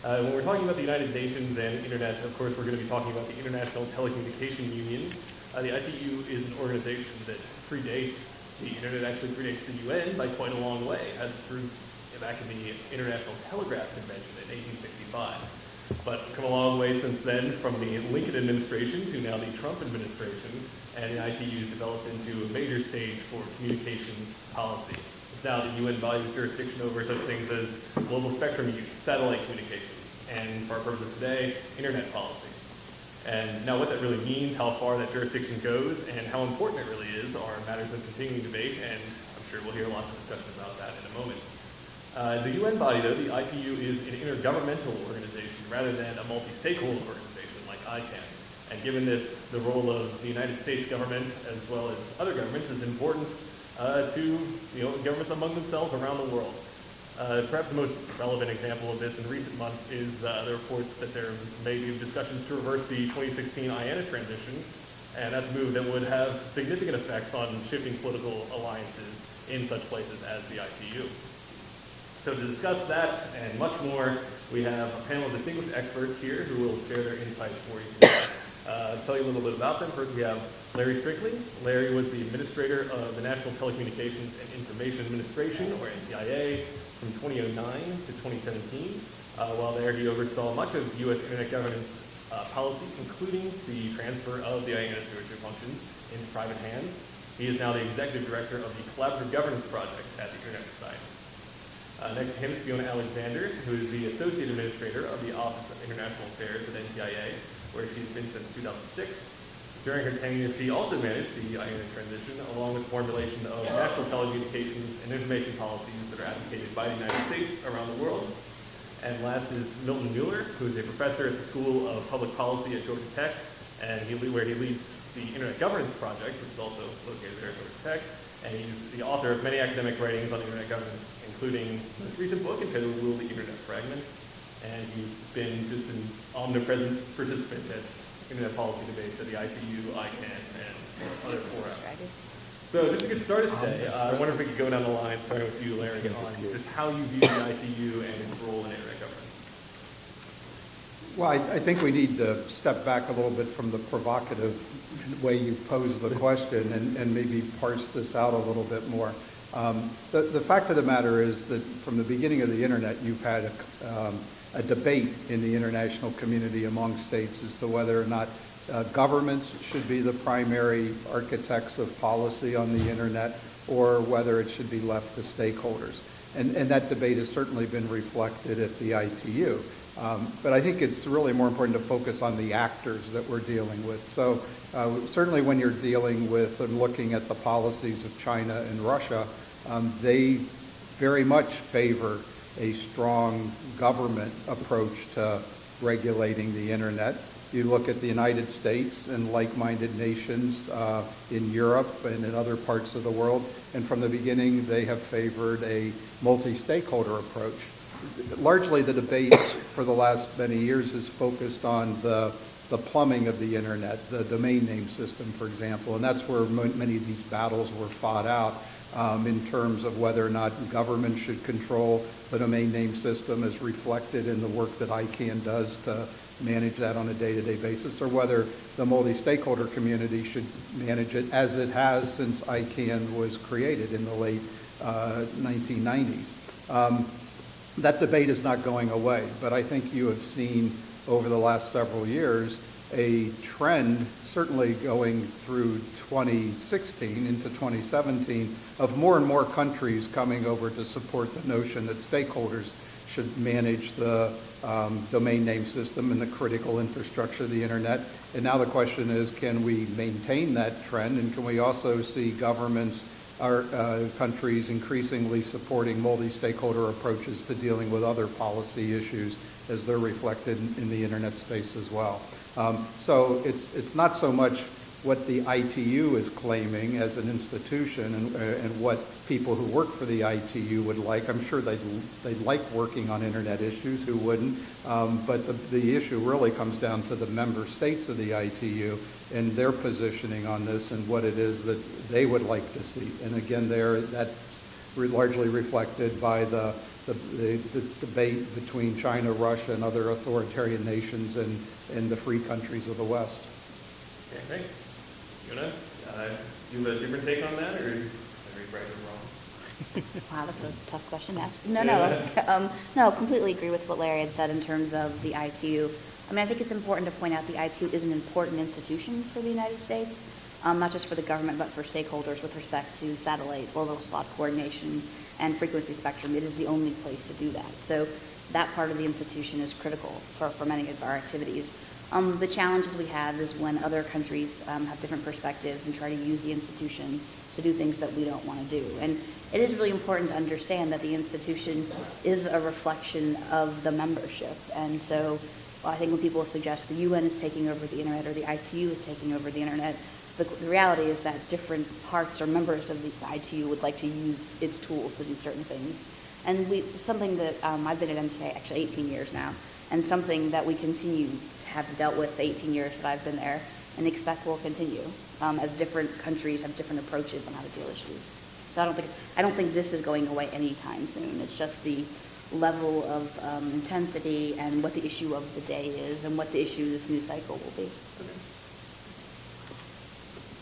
When we're talking about the United Nations and Internet, of course, we're going to be talking about the International Telecommunication Union. The ITU is an organization that predates the Internet, actually predates the UN by quite a long way. It has its roots back in the International Telegraph Convention in 1865. But we've come a long way since then, from the Lincoln administration to now the Trump administration, and the ITU has developed into a major stage for communication policy. It's now the UN body with jurisdiction over such things as global spectrum use, satellite communications, and for our purposes today, internet policy. And now what that really means, how far that jurisdiction goes, and how important it really is are matters of continuing debate, and I'm sure we'll hear lots of discussion about that in a moment. The UN body, though, the ITU, is an intergovernmental organization rather than a multi-stakeholder organization like ICANN. And given this, the role of the United States government as well as other governments is important to governments among themselves around the world. Perhaps the most relevant example of this in recent months is the reports that there may be discussions to reverse the 2016 IANA transition, and that's a move that would have significant effects on shifting political alliances in such places as the ITU. So to discuss that and much more, we have a panel of distinguished experts here who will share their insights for you today. Tell you a little bit about them. First, we have Larry Strickley. Larry was the administrator of the National Telecommunications and Information Administration, or NTIA, from 2009 to 2017. While there, he oversaw much of U.S. Internet governance policy, including the transfer of the IANA stewardship functions into private hands. He is now the executive director of the Collaborative Governance Project at the Internet Society. Next to him is Fiona Alexander, who is the Associate Administrator of the Office of International Affairs at NTIA, where she's been since 2006. During her tenure, she also managed the IANA transition, along with formulation of national telecommunications and information policies that are advocated by the United States around the world. And last is Milton Mueller, who is a professor at the School of Public Policy at Georgia Tech, and where he leads the Internet Governance Project, which is also located there at Georgia Tech. And he's the author of many academic writings on internet governance, including his recent book entitled Will the Internet Fragment? And he's been just an omnipresent participant at internet policy debates at the ITU, ICANN, and other fora. So just to get started today, I wonder if we could go down the line, starting with you, Larry, on just how you view the ITU and its role in internet governance. Well, I think we need to step back a little bit from the provocative way you pose the question and maybe parse this out a little bit more. The fact of the matter is that from the beginning of the internet, you've had a debate in the international community among states as to whether or not governments should be the primary architects of policy on the internet or whether it should be left to stakeholders. And that debate has certainly been reflected at the ITU. But I think it's really more important to focus on the actors that we're dealing with. So certainly when you're dealing with and looking at the policies of China and Russia, they very much favor a strong government approach to regulating the internet. You look at the United States and like-minded nations in Europe and in other parts of the world, and from the beginning they have favored a multi-stakeholder approach. Largely the debate for the last many years is focused on the plumbing of the internet, the domain name system, for example, and that's where many of these battles were fought out in terms of whether or not government should control the domain name system as reflected in the work that ICANN does to manage that on a day-to-day basis, or whether the multi-stakeholder community should manage it as it has since ICANN was created in the late 1990s. That debate is not going away, but I think you have seen over the last several years a trend, certainly going through 2016 into 2017, of more and more countries coming over to support the notion that stakeholders should manage the domain name system and the critical infrastructure of the internet. And now the question is, can we maintain that trend, and can we also see governments countries increasingly supporting multi-stakeholder approaches to dealing with other policy issues as they're reflected in the internet space as well. So it's not so much what the ITU is claiming as an institution and what people who work for the ITU would like. I'm sure they'd like working on internet issues, who wouldn't? But the issue really comes down to the member states of the ITU and their positioning on this and what it is that they would like to see. And again, that's largely reflected by the debate between China, Russia, and other authoritarian nations in the free countries of the West. Okay, thanks. Yuna, you have a different take on that, or are you right or wrong? Wow, that's a tough question to ask. No, completely agree with what Larry had said in terms of the ITU. I mean, I think it's important to point out the ITU is an important institution for the United States, not just for the government, but for stakeholders with respect to satellite, orbital slot coordination, and frequency spectrum. It is the only place to do that. So that part of the institution is critical for many of our activities. The challenges we have is when other countries have different perspectives and try to use the institution to do things that we don't want to do. And it is really important to understand that the institution is a reflection of the membership. And so I think when people suggest the UN is taking over the internet or the ITU is taking over the internet, the reality is that different parts or members of the ITU would like to use its tools to do certain things. And something that I've been at MTA actually 18 years now, and something that we continue to have dealt with the 18 years that I've been there and expect will continue as different countries have different approaches on how to deal with issues. So I don't think this is going away anytime soon. It's just the level of intensity and what the issue of the day is and what the issue this new cycle will be. Okay.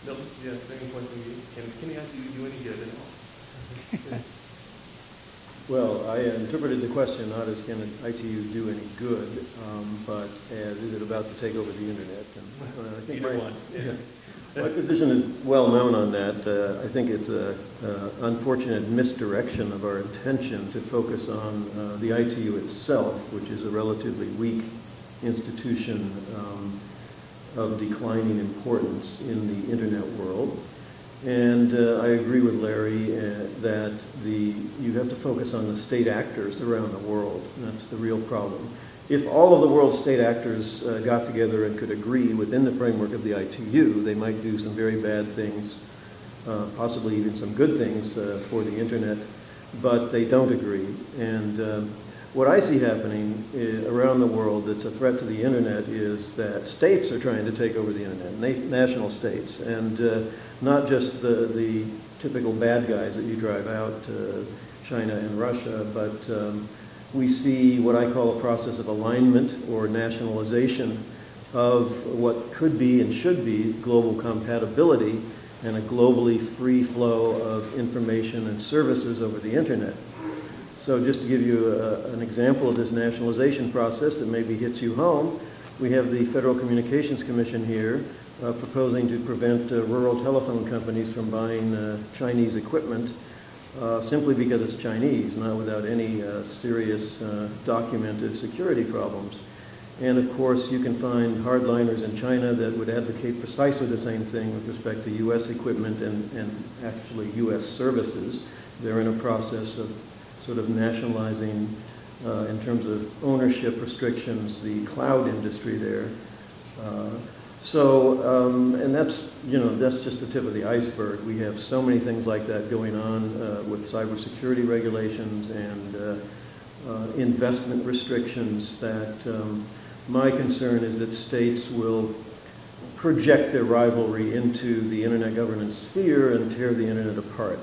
No, yeah, second question. Can you actually do any good at all? Well, I interpreted the question not as can ITU do any good, but as is it about to take over the internet? And I think my position is well known on that. I think it's an unfortunate misdirection of our attention to focus on the ITU itself, which is a relatively weak institution of declining importance in the internet world. And I agree with Larry that you have to focus on the state actors around the world. That's the real problem. If all of the world's state actors got together and could agree within the framework of the ITU, they might do some very bad things, possibly even some good things for the internet, but they don't agree. And what I see happening around the world that's a threat to the internet is that states are trying to take over the internet, national states, and not just the typical bad guys that you drive out, China and Russia, but we see what I call a process of alignment or nationalization of what could be and should be global compatibility and a globally free flow of information and services over the internet. So just to give you an example of this nationalization process that maybe hits you home, we have the Federal Communications Commission here proposing to prevent rural telephone companies from buying Chinese equipment simply because it's Chinese, not without any serious documented security problems. And of course, you can find hardliners in China that would advocate precisely the same thing with respect to U.S. equipment and actually U.S. services. They're in a process of sort of nationalizing, in terms of ownership restrictions, the cloud industry there. And that's just the tip of the iceberg. We have so many things like that going on with cybersecurity regulations and investment restrictions that my concern is that states will project their rivalry into the internet governance sphere and tear the internet apart.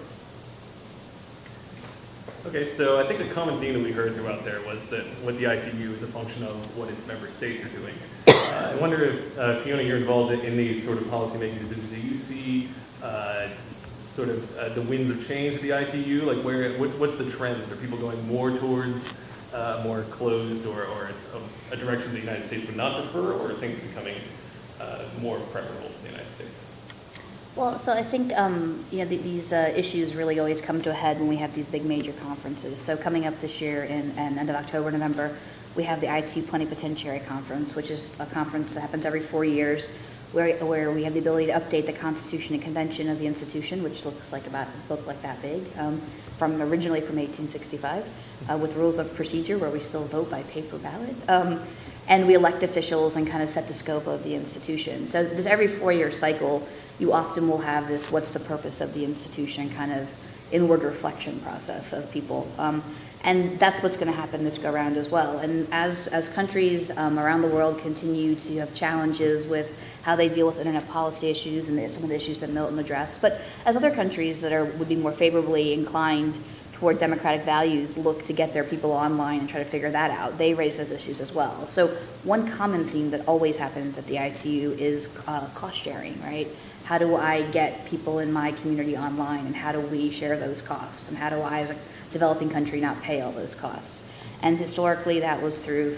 Okay, so I think the common theme that we heard throughout there was that what the ITU is a function of what its member states are doing. I wonder if, Fiona, you're involved in these sort of policy-making decisions. Do you see the winds of change at the ITU? Like, what's the trend? Are people going more towards more closed or a direction the United States would not prefer, or are things becoming more preferable to the United States? Well, so I think these issues really always come to a head when we have these big major conferences. So coming up this year in end of October, November, we have the ITU Plenipotentiary Conference, which is a conference that happens every 4 years, where we have the ability to update the Constitution and Convention of the institution, which looks like about a book like that big, originally from 1865, with rules of procedure where we still vote by paper ballot. And we elect officials and kind of set the scope of the institution. So this every 4-year cycle, you often will have this what's the purpose of the institution kind of inward reflection process of people. And that's what's going to happen this go around as well. And as countries around the world continue to have challenges with how they deal with internet policy issues and some of the issues that Milton addressed, but as other countries that would be more favorably inclined for democratic values look to get their people online and try to figure that out. They raise those issues as well. So one common theme that always happens at the ITU is cost sharing, right? How do I get people in my community online, and how do we share those costs? And how do I, as a developing country, not pay all those costs? And historically, that was through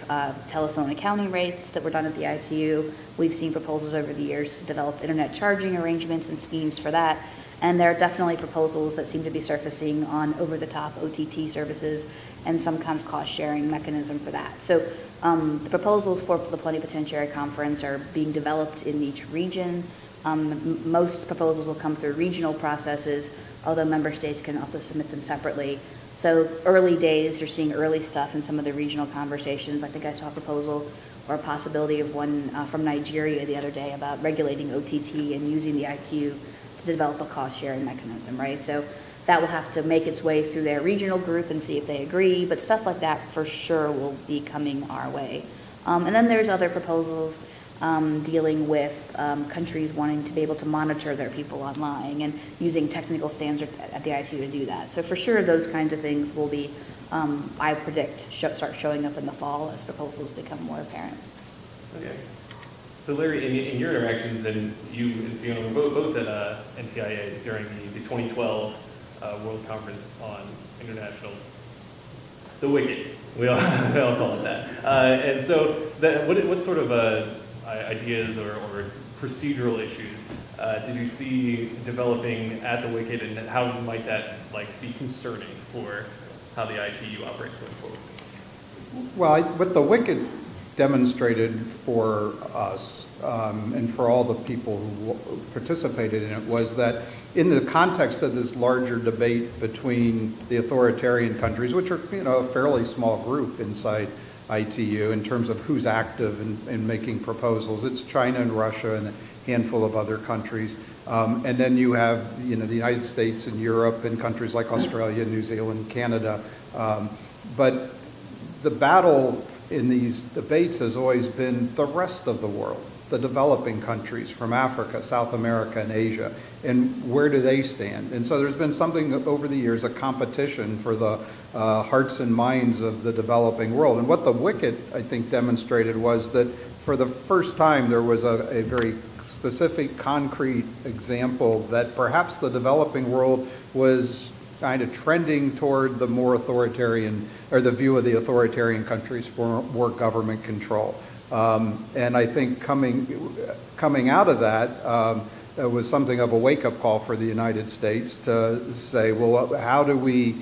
telephone accounting rates that were done at the ITU. We've seen proposals over the years to develop internet charging arrangements and schemes for that. And there are definitely proposals that seem to be surfacing on over-the-top OTT services and some kind of cost-sharing mechanism for that. So the proposals for the Plenipotentiary Conference are being developed in each region. Most proposals will come through regional processes, although member states can also submit them separately. So early days, you're seeing early stuff in some of the regional conversations. I think I saw a proposal or a possibility of one from Nigeria the other day about regulating OTT and using the ITU to develop a cost-sharing mechanism, right? So that will have to make its way through their regional group and see if they agree, but stuff like that for sure will be coming our way. And then there's other proposals dealing with countries wanting to be able to monitor their people online and using technical standards at the ITU to do that. So for sure, those kinds of things will be, I predict, start showing up in the fall as proposals become more apparent. Okay. So Larry, in your interactions, and you and Fiona were both at NTIA during the 2012 World Conference on International, the WICET, we all call it that. And so what sort of ideas or procedural issues did you see developing at the WICET, and how might that be concerning for how the ITU operates going forward? Well, what the WICET demonstrated for us and for all the people who participated in it was that in the context of this larger debate between the authoritarian countries, which are a fairly small group inside ITU in terms of who's active in making proposals, it's China and Russia and a handful of other countries, and then you have the United States and Europe and countries like Australia, New Zealand, Canada, but the battle in these debates has always been the rest of the world, the developing countries from Africa, South America, and Asia, and where do they stand? And so there's been something over the years, a competition for the hearts and minds of the developing world. And what the WICET, I think, demonstrated was that for the first time there was a very specific, concrete example that perhaps the developing world was kind of trending toward the more authoritarian, or the view of the authoritarian countries for more government control. And I think coming out of that, it was something of a wake-up call for the United States to say, well, how do we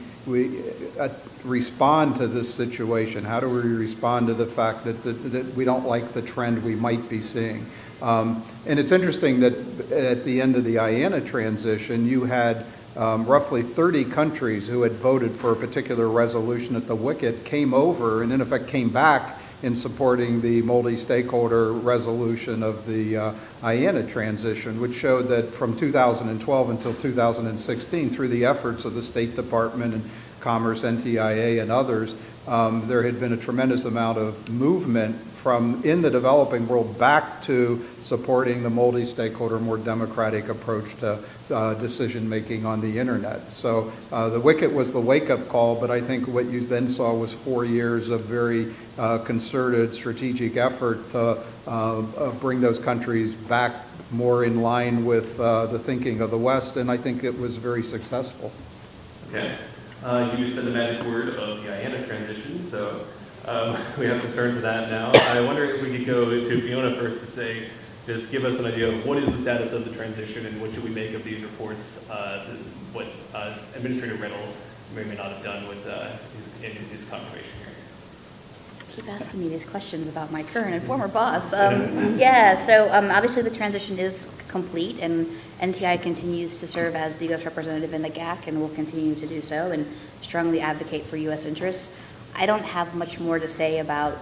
respond to this situation? How do we respond to the fact that we don't like the trend we might be seeing? And it's interesting that at the end of the IANA transition, you had roughly 30 countries who had voted for a particular resolution at the WICET came over and in effect came back in supporting the multi-stakeholder resolution of the IANA transition, which showed that from 2012 until 2016, through the efforts of the State Department and Commerce, NTIA, and others, there had been a tremendous amount of movement from in the developing world back to supporting the multi-stakeholder, more democratic approach to decision-making on the internet. So the WICET was the wake-up call, but I think what you then saw was 4 years of very concerted strategic effort to bring those countries back more in line with the thinking of the West, and I think it was very successful. Okay. You said the magic word of the IANA transition, so we have to turn to that now. I wonder if we could go to Fiona first to say, just give us an idea of what is the status of the transition and what should we make of these reports, what Administrator Riddle may or may not have done with his confirmation here. Keep asking me these questions about my current and former boss. Yeah, so obviously the transition is complete, and NTI continues to serve as the U.S. representative in the GAC and will continue to do so and strongly advocate for U.S. interests. I don't have much more to say about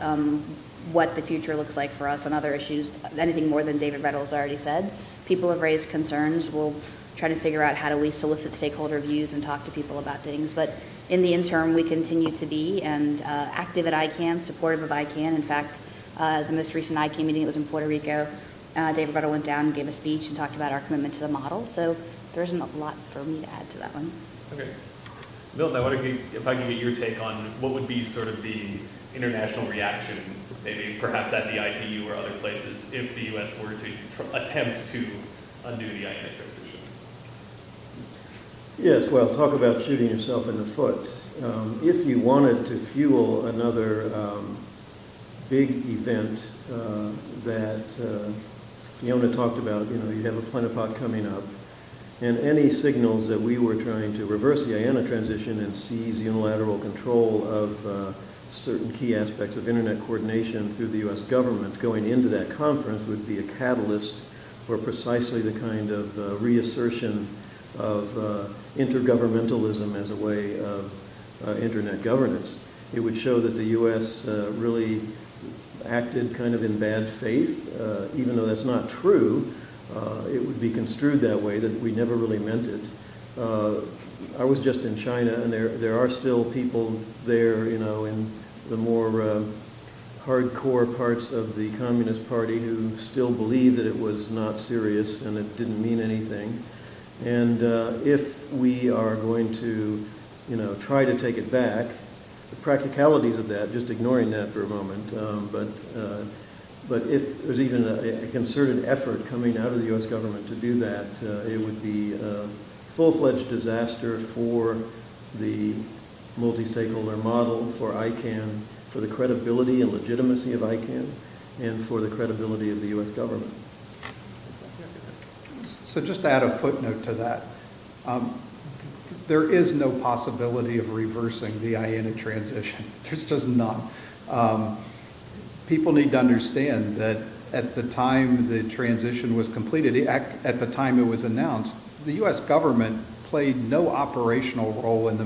what the future looks like for us on other issues, anything more than David Rettel has already said. People have raised concerns. We'll try to figure out how do we solicit stakeholder views and talk to people about things. But in the interim, we continue to be active at ICANN, supportive of ICANN. In fact, the most recent ICANN meeting that was in Puerto Rico, David Rettel went down and gave a speech and talked about our commitment to the model. So there isn't a lot for me to add to that one. Okay. Milton, I wonder if I could get your take on what would be sort of the international reaction, maybe perhaps at the ITU or other places, if the U.S. were to attempt to undo the INA transition. Yes, well, talk about shooting yourself in the foot. If you wanted to fuel another big event that Fiona talked about, you have a plenipot coming up, and any signals that we were trying to reverse the IANA transition and seize unilateral control of certain key aspects of internet coordination through the U.S. government going into that conference would be a catalyst for precisely the kind of reassertion of intergovernmentalism as a way of internet governance. It would show that the U.S. Really acted kind of in bad faith, even though that's not true. It would be construed that way, that we never really meant it. I was just in China, and there are still people there, in the more hardcore parts of the Communist Party who still believe that it was not serious and it didn't mean anything. And if we are going to, try to take it back, the practicalities of that, just ignoring that for a moment, but if there's even a concerted effort coming out of the U.S. government to do that, it would be a full-fledged disaster for the multi-stakeholder model, for ICANN, for the credibility and legitimacy of ICANN, and for the credibility of the U.S. government. So just to add a footnote to that, there is no possibility of reversing the IANA transition. There's just none. People need to understand that at the time the transition was completed, at the time it was announced, the U.S. government played no operational role in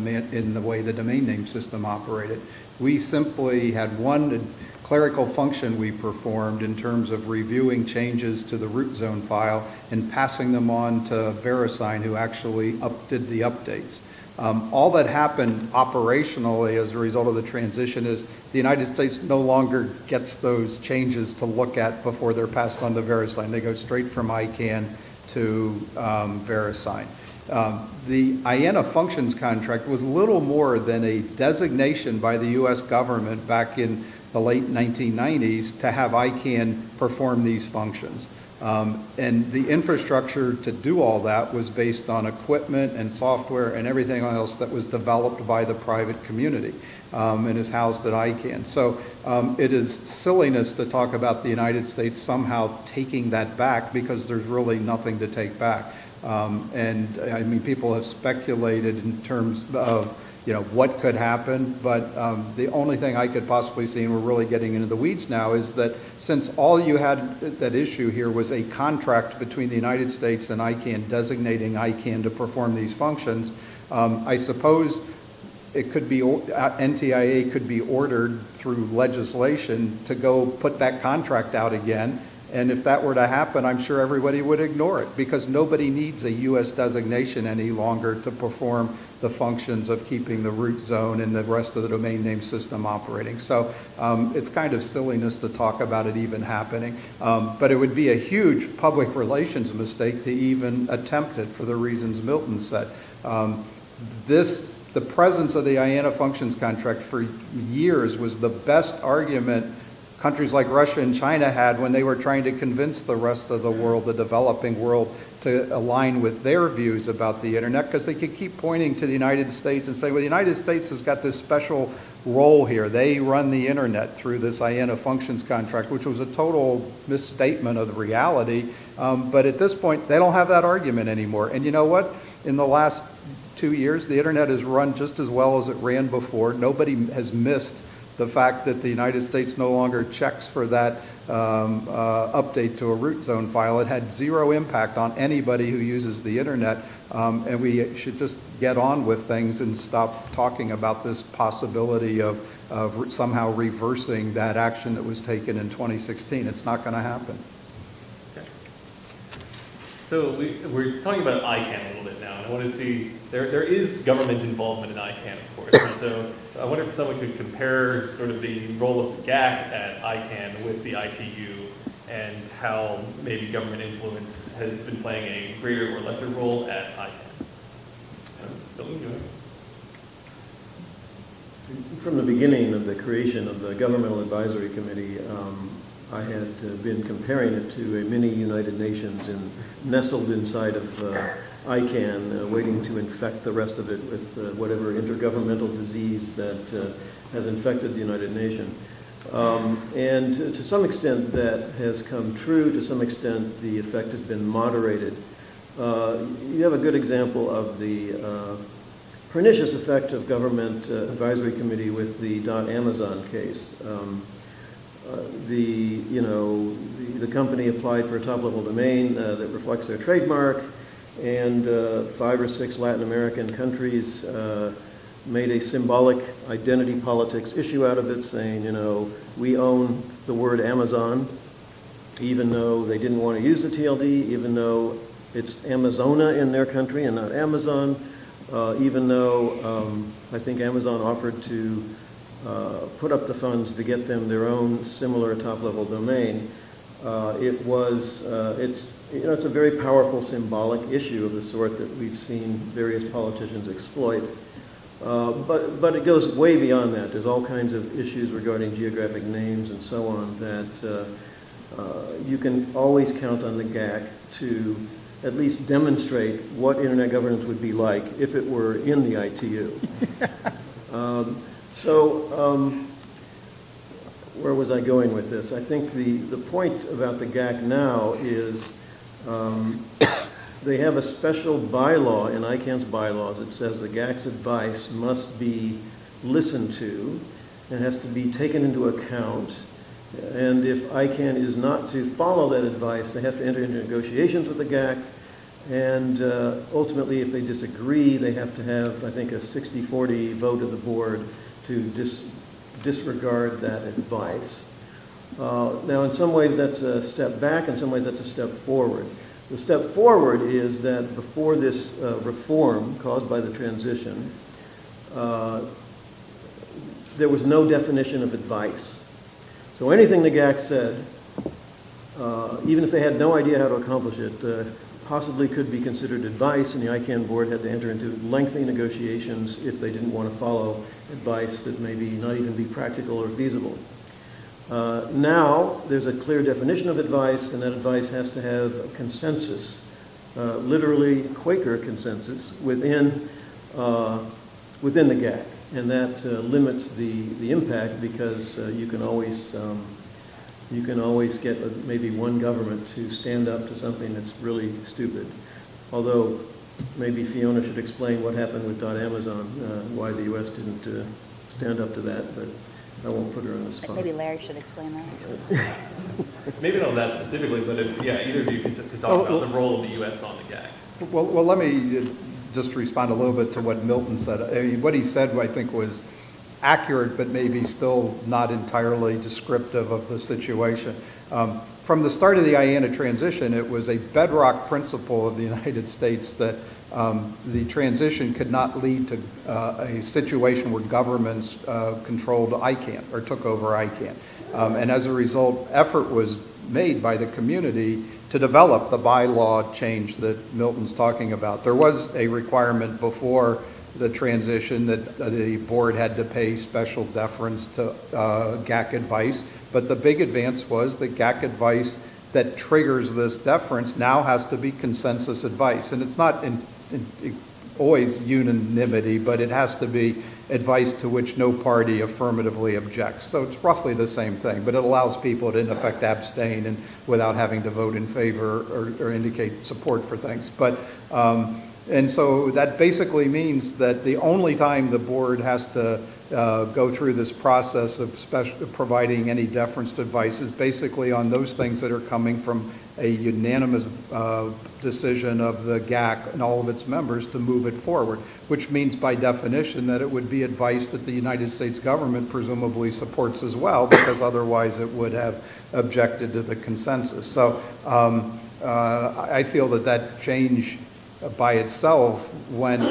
the way the domain name system operated. We simply had one clerical function we performed in terms of reviewing changes to the root zone file and passing them on to VeriSign, who actually did the updates. All that happened operationally as a result of the transition is the United States no longer gets those changes to look at before they're passed on to VeriSign. They go straight from ICANN to VeriSign. The IANA functions contract was little more than a designation by the U.S. government back in the late 1990s to have ICANN perform these functions. And the infrastructure to do all that was based on equipment and software and everything else that was developed by the private community and is housed at ICANN. So it is silliness to talk about the United States somehow taking that back, because there's really nothing to take back. And I mean, people have speculated in terms of what could happen, but the only thing I could possibly see, and we're really getting into the weeds now, is that since all you had that issue here was a contract between the United States and ICANN designating ICANN to perform these functions, I suppose it could be, NTIA could be ordered through legislation to go put that contract out again. And if that were to happen, I'm sure everybody would ignore it, because nobody needs a U.S. designation any longer to perform the functions of keeping the root zone and the rest of the domain name system operating. So it's kind of silliness to talk about it even happening. But it would be a huge public relations mistake to even attempt it for the reasons Milton said. The presence of the IANA functions contract for years was the best argument countries like Russia and China had when they were trying to convince the rest of the world, the developing world, to align with their views about the internet, because they could keep pointing to the United States and say, well, the United States has got this special role here. They run the internet through this IANA functions contract, which was a total misstatement of the reality. But at this point, they don't have that argument anymore. And you know what? In the last 2 years, the internet has run just as well as it ran before. Nobody has missed the fact that the United States no longer checks for that update to a root zone file. It had zero impact on anybody who uses the internet, and we should just get on with things and stop talking about this possibility of somehow reversing that action that was taken in 2016. It's not going to happen. Okay. So we're talking about ICANN a little bit now, and I want to see, there is government involvement in ICANN, of course. And so I wonder if someone could compare sort of the role of the GAC at ICANN with the ITU, and how maybe government influence has been playing a greater or lesser role at ICANN. Bill, go ahead. from the beginning of the creation of the Governmental Advisory Committee, I had been comparing it to a mini United Nations and nestled inside of ICANN, waiting to infect the rest of it with whatever intergovernmental disease that has infected the United Nations. And to some extent that has come true. To some extent the effect has been moderated. You have a good example of the pernicious effect of Government Advisory Committee with the .Amazon case. The company applied for a top-level domain that reflects their trademark, and 5 or 6 Latin American countries made a symbolic identity politics issue out of it, saying, we own the word Amazon, even though they didn't want to use the TLD, even though it's Amazona in their country and not Amazon, even though I think Amazon offered to put up the funds to get them their own similar top-level domain. It's a very powerful symbolic issue of the sort that we've seen various politicians exploit. But it goes way beyond that. There's all kinds of issues regarding geographic names and so on that you can always count on the GAC to at least demonstrate what internet governance would be like if it were in the ITU. Where was I going with this? I think the point about the GAC now is they have a special bylaw in ICANN's bylaws. It says the GAC's advice must be listened to and has to be taken into account. And if ICANN is not to follow that advice, they have to enter into negotiations with the GAC. And ultimately, if they disagree, they have to have, I think, a 60-40 vote of the board to disregard that advice. Now, in some ways, that's a step back. In some ways, that's a step forward. The step forward is that before this reform caused by the transition, there was no definition of advice. So anything the GAC said, even if they had no idea how to accomplish it, possibly could be considered advice, and the ICANN board had to enter into lengthy negotiations if they didn't want to follow advice that maybe not even be practical or feasible. Now, there's a clear definition of advice, and that advice has to have a consensus, literally Quaker consensus, within the GAC. And that limits the impact because you can always get maybe one government to stand up to something that's really stupid. Although maybe Fiona should explain what happened with .Amazon, why the U.S. didn't stand up to that, but I won't put her on the spot. Maybe Larry should explain that. Maybe not that specifically, but if, either of you could talk about the role of the U.S. on the GAC. Well, let me just respond a little bit to what Milton said. I mean, what he said, I think, was accurate, but maybe still not entirely descriptive of the situation. From the start of the IANA transition, it was a bedrock principle of the United States that the transition could not lead to a situation where governments controlled ICANN or took over ICANN. And as a result, effort was made by the community to develop the bylaw change that Milton's talking about. There was a requirement before the transition that the board had to pay special deference to GAC advice, but the big advance was that GAC advice that triggers this deference now has to be consensus advice. And it's not always unanimity, but it has to be advice to which no party affirmatively objects. So it's roughly the same thing, but it allows people to in effect abstain and without having to vote in favor or indicate support for things. But and so that basically means that the only time the board has to go through this process of providing any deference to advice is basically on those things that are coming from a unanimous decision of the GAC and all of its members to move it forward, which means by definition that it would be advice that the United States government presumably supports as well, because otherwise it would have objected to the consensus. So I feel that change by itself went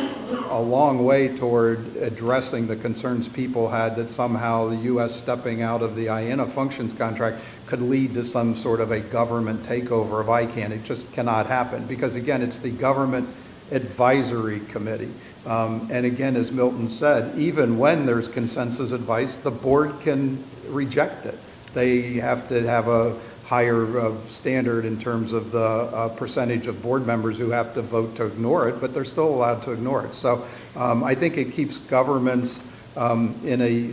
a long way toward addressing the concerns people had that somehow the U.S. stepping out of the IANA functions contract could lead to some sort of a government takeover of ICANN. It just cannot happen because, again, it's the Government Advisory Committee. And again, as Milton said, even when there's consensus advice, the board can reject it. They have to have a higher standard in terms of the percentage of board members who have to vote to ignore it, but they're still allowed to ignore it. So I think it keeps governments in a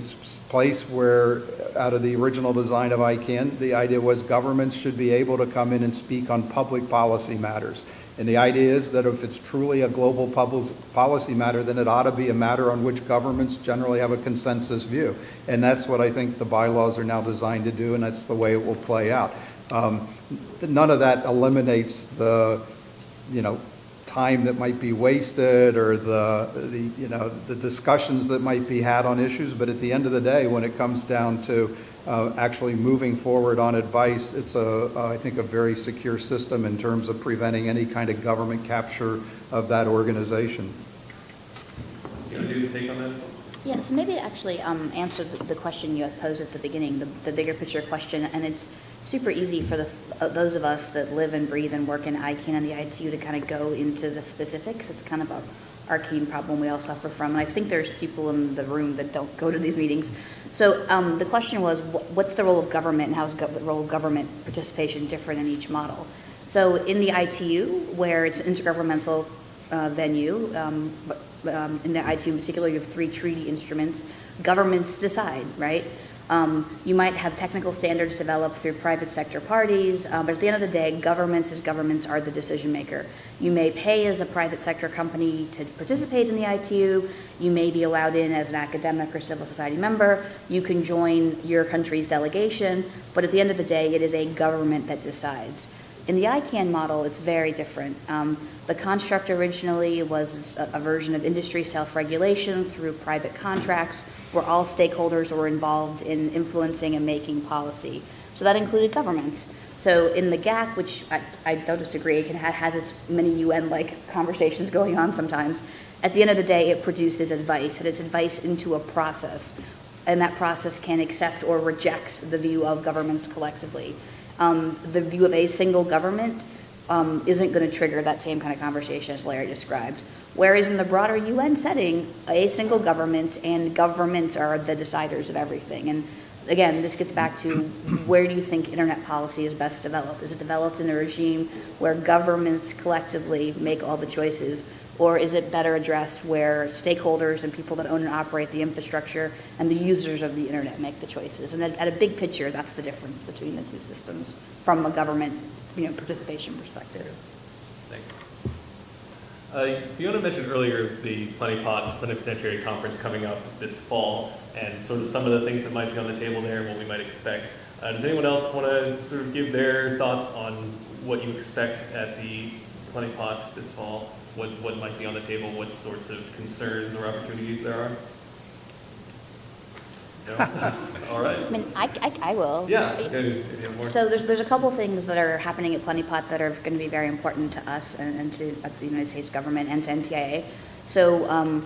place where, out of the original design of ICANN, the idea was governments should be able to come in and speak on public policy matters. And the idea is that if it's truly a global public policy matter, then it ought to be a matter on which governments generally have a consensus view. And that's what I think the bylaws are now designed to do, and that's the way it will play out. None of that eliminates the, time that might be wasted or the discussions that might be had on issues, but at the end of the day, when it comes down to actually moving forward on advice, it's I think a very secure system in terms of preventing any kind of government capture of that organization. You want to do the take on that? Yeah, so maybe to actually answer the question you had posed at the beginning, the bigger picture question, and it's super easy for those of us that live and breathe and work in ICANN and the ITU to kind of go into the specifics. It's kind of an arcane problem we all suffer from, and I think there's people in the room that don't go to these meetings. So the question was, what's the role of government, and how's the role of government participation different in each model? So in the ITU, where it's an intergovernmental venue, in the ITU in particular, you have 3 treaty instruments. Governments decide, right? You might have technical standards developed through private sector parties, but at the end of the day, governments as governments are the decision maker. You may pay as a private sector company to participate in the ITU. You may be allowed in as an academic or civil society member. You can join your country's delegation, but at the end of the day, it is a government that decides. In the ICANN model, it's very different. The construct originally was a version of industry self-regulation through private contracts where all stakeholders were involved in influencing and making policy. So that included governments. So in the GAC, which I don't disagree, it has its many UN-like conversations going on sometimes, at the end of the day, it produces advice, and it's advice into a process. And that process can accept or reject the view of governments collectively. The view of a single government isn't going to trigger that same kind of conversation as Larry described. Whereas in the broader UN setting, a single government and governments are the deciders of everything. And again, this gets back to where do you think internet policy is best developed? Is it developed in a regime where governments collectively make all the choices? Or is it better addressed where stakeholders and people that own and operate the infrastructure and the users of the internet make the choices? And at a big picture, that's the difference between the two systems from a government participation perspective. Thank you. Fiona mentioned earlier the Plenipotentiary Conference coming up this fall, and sort of some of the things that might be on the table there and what we might expect. Does anyone else want to sort of give their thoughts on what you expect at the Plenipot this fall? What might be on the table? What sorts of concerns or opportunities there are? No? All right. I mean, I will. Yeah. Good. More. So there's a couple things that are happening at Plenipot that are going to be very important to us and to the United States government and to NTIA. So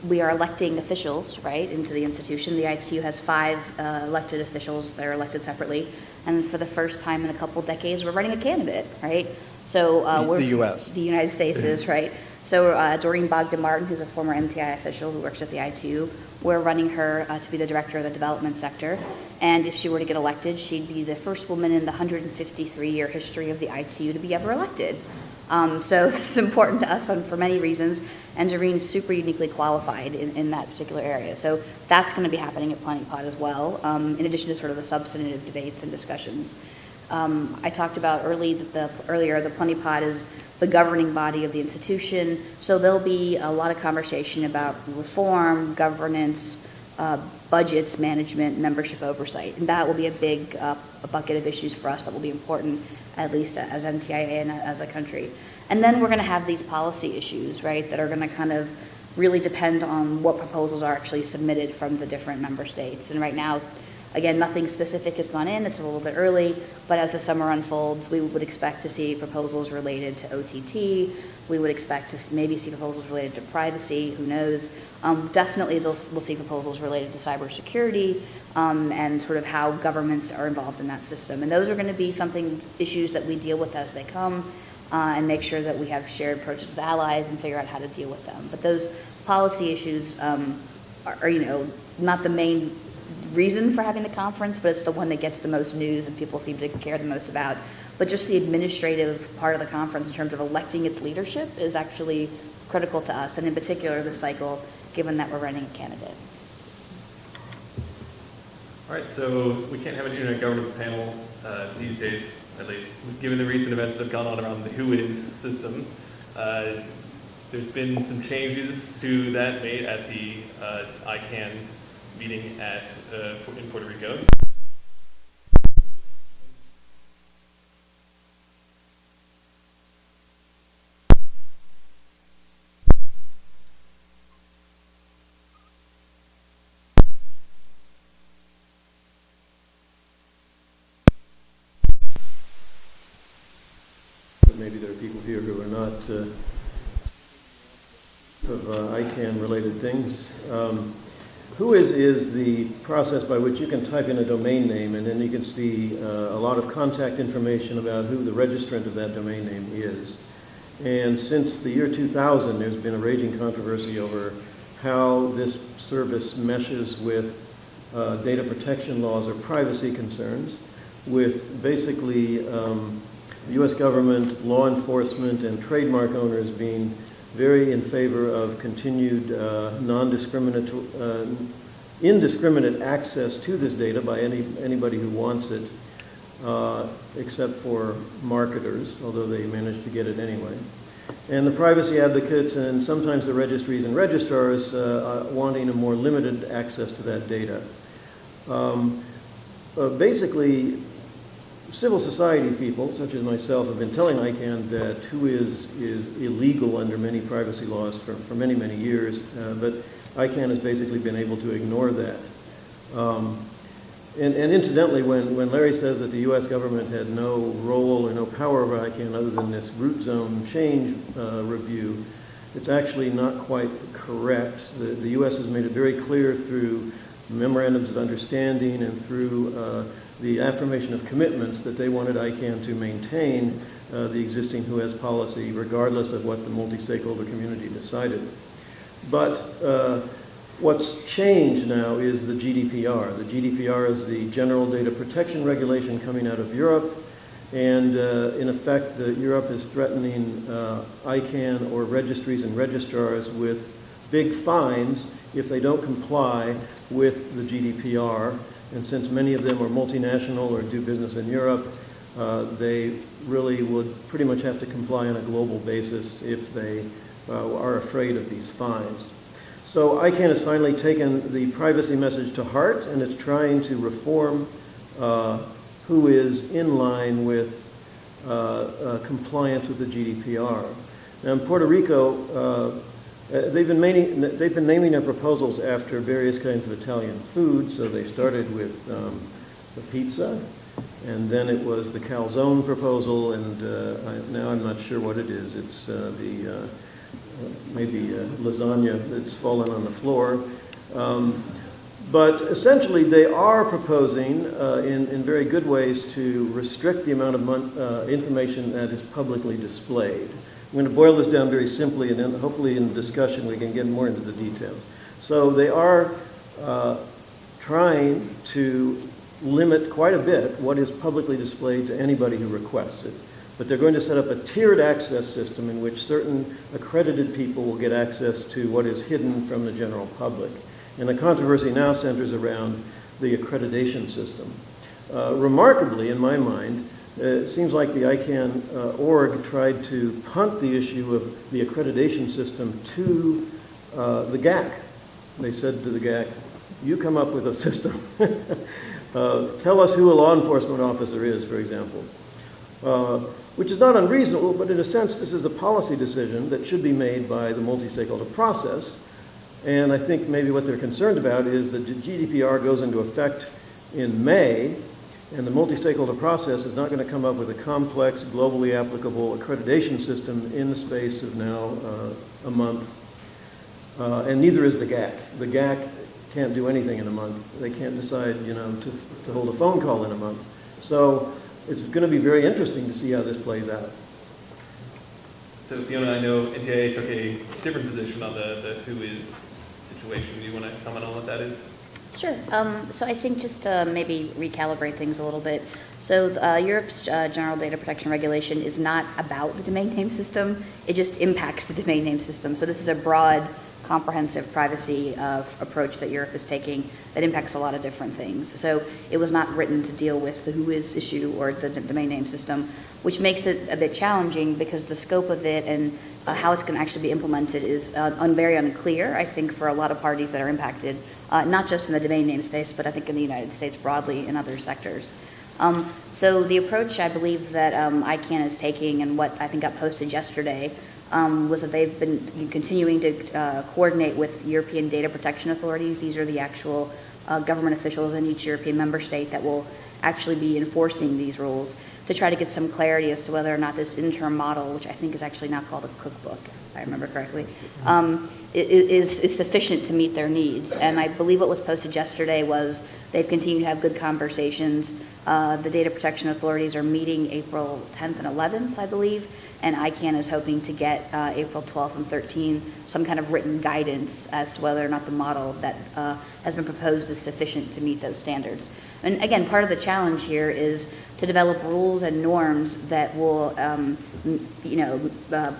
we are electing officials, right, into the institution. The ITU has 5 elected officials that are elected separately. And for the first time in a couple decades, we're running a candidate, right? So we're the U.S. The United States is, right? So Doreen Bogdan-Martin, who's a former NTI official who works at the ITU, we're running her to be the director of the development sector. And if she were to get elected, she'd be the first woman in the 153-year history of the ITU to be ever elected. So this is important to us for many reasons, and Doreen is super uniquely qualified in that particular area. So that's going to be happening at Plenipot as well, in addition to sort of the substantive debates and discussions. I talked about earlier the Plenipot is the governing body of the institution, so there'll be a lot of conversation about reform, governance, budgets, management, membership oversight, and that will be a big a bucket of issues for us that will be important, at least as NTIA and as a country. And then we're going to have these policy issues, right, that are going to kind of really depend on what proposals are actually submitted from the different member states. And right now, again, nothing specific has gone in. It's a little bit early, but as the summer unfolds, we would expect to see proposals related to OTT. We would expect to maybe see proposals related to privacy. Who knows? Definitely, we'll see proposals related to cybersecurity and sort of how governments are involved in that system. And those are going to be issues that we deal with as they come and make sure that we have shared approaches with allies and figure out how to deal with them. But those policy issues are, you know, not the main reason for having the conference, but it's the one that gets the most news and people seem to care the most about. But just the administrative part of the conference in terms of electing its leadership is actually critical to us, and in particular this cycle, given that we're running a candidate. All right, so we can't have an internet governance panel these days, at least given the recent events that have gone on around the Who Is system. There's been some changes to that made at the ICANN meeting in Puerto Rico. Maybe there are people here who are not of ICANN-related things. Who is the process by which you can type in a domain name and then you can see a lot of contact information about who the registrant of that domain name is. And since the year 2000, there's been a raging controversy over how this service meshes with data protection laws or privacy concerns, with basically the U.S. government, law enforcement, and trademark owners being very in favor of continued indiscriminate access to this data by anybody who wants it, except for marketers, although they manage to get it anyway. And the privacy advocates and sometimes the registries and registrars wanting a more limited access to that data. Basically, civil society people, such as myself, have been telling ICANN that Who is illegal under many privacy laws for many, many years, but ICANN has basically been able to ignore that. And incidentally, when Larry says that the U.S. government had no role or no power over ICANN other than this root zone change review, it's actually not quite correct. The U.S. has made it very clear through memorandums of understanding and through the affirmation of commitments that they wanted ICANN to maintain the existing Who Has policy regardless of what the multi-stakeholder community decided. But what's changed now is the GDPR. The GDPR is the General Data Protection Regulation coming out of Europe, and in effect Europe is threatening ICANN or registries and registrars with big fines if they don't comply with the GDPR. And since many of them are multinational or do business in Europe, they really would pretty much have to comply on a global basis if they are afraid of these fines. So ICANN has finally taken the privacy message to heart, and it's trying to reform Who is in line with compliance with the GDPR. Now in Puerto Rico, they've been naming their proposals after various kinds of Italian food. So they started with the pizza, and then it was the calzone proposal, and now I'm not sure what it is. It's maybe lasagna that's fallen on the floor. But essentially, they are proposing in very good ways to restrict the amount of information that is publicly displayed. I'm going to boil this down very simply, and then hopefully in the discussion we can get more into the details. So they are trying to limit quite a bit what is publicly displayed to anybody who requests it. But they're going to set up a tiered access system in which certain accredited people will get access to what is hidden from the general public. And the controversy now centers around the accreditation system. Remarkably, in my mind, it seems like the ICANN org tried to punt the issue of the accreditation system to the GAC. They said to the GAC, you come up with a system. Tell us who a law enforcement officer is, for example. Which is not unreasonable, but in a sense this is a policy decision that should be made by the multi-stakeholder process. And I think maybe what they're concerned about is that the GDPR goes into effect in May, and the multi-stakeholder process is not going to come up with a complex, globally applicable accreditation system in the space of now a month. And neither is the GAC. The GAC can't do anything in a month. They can't decide, to hold a phone call in a month. So it's going to be very interesting to see how this plays out. So Fiona, I know NTIA took a different position on the who is situation. Do you want to comment on what that is? Sure. So I think just to maybe recalibrate things a little bit. So Europe's General Data Protection Regulation is not about the domain name system. It just impacts the domain name system. So this is a broad, comprehensive privacy approach that Europe is taking that impacts a lot of different things. So it was not written to deal with the who is issue or the domain name system, which makes it a bit challenging because the scope of it and how it's going to actually be implemented is very unclear, I think, for a lot of parties that are impacted, not just in the domain name space, but I think in the United States broadly in other sectors. So the approach I believe that ICANN is taking and what I think got posted yesterday was that they've been continuing to coordinate with European data protection authorities. These are the actual government officials in each European member state that will actually be enforcing these rules to try to get some clarity as to whether or not this interim model, which I think is actually now called a cookbook, if I remember correctly, is sufficient to meet their needs. And I believe what was posted yesterday was they've continued to have good conversations. The data protection authorities are meeting April 10th and 11th, I believe, and ICANN is hoping to get April 12th and 13th some kind of written guidance as to whether or not the model that has been proposed is sufficient to meet those standards. And again, part of the challenge here is to develop rules and norms that will,